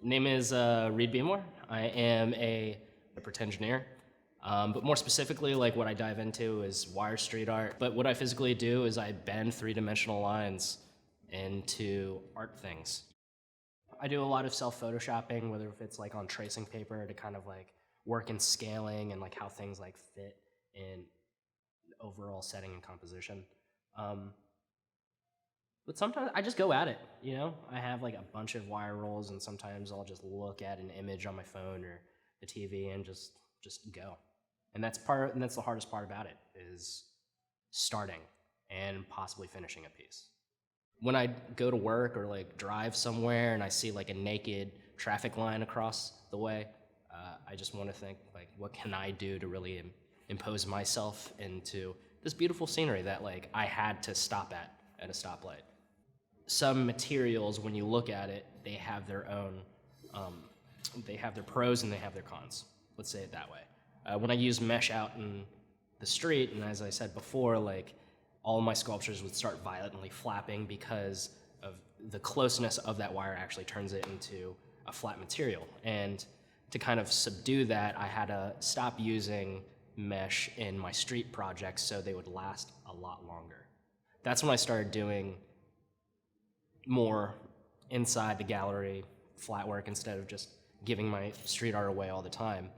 Name is Reed Bmore. I am a print engineer. But more specifically, like what I dive into is wire street art. But what I physically do is I bend three-dimensional lines into art things. I do a lot of self-photoshopping, whether if it's like on tracing paper to kind of like work in scaling and like how things like fit in overall setting and composition. Um, but sometimes I just go at it, you know? I have like a bunch of wire rolls and sometimes I'll just look at an image on my phone or the TV and just go. And that's the hardest part about it is starting and possibly finishing a piece. When I go to work or like drive somewhere and I see like a naked traffic line across the way, I just want to think like, what can I do to really impose myself into this beautiful scenery that like I had to stop at a stoplight. Some materials, when you look at it, they have their own, they have their pros and they have their cons. Let's say it that way. When I use mesh out in the street, and as I said before, like all my sculptures would start violently flapping because of the closeness of that wire actually turns it into a flat material. And to kind of subdue that, I had to stop using mesh in my street projects so they would last a lot longer. That's when I started doing more inside the gallery flat work instead of just giving my street art away all the time.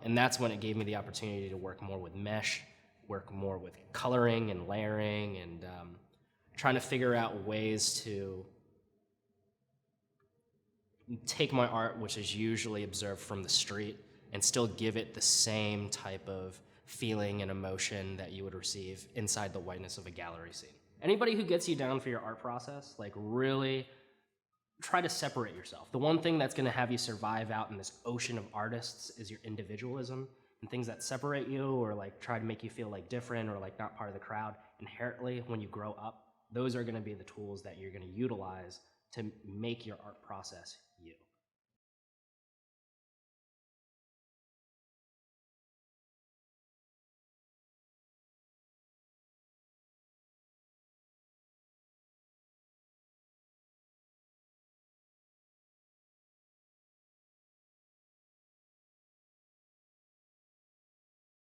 And that's when it gave me the opportunity to work more with mesh, work more with coloring and layering, and trying to figure out ways to take my art, which is usually observed from the street, and still give it the same type of feeling and emotion that you would receive inside the whiteness of a gallery scene. Anybody who gets you down for your art process, like really try to separate yourself. The one thing that's going to have you survive out in this ocean of artists is your individualism, and things that separate you or like try to make you feel like different or like not part of the crowd inherently when you grow up, those are going to be the tools that you're going to utilize to make your art process you.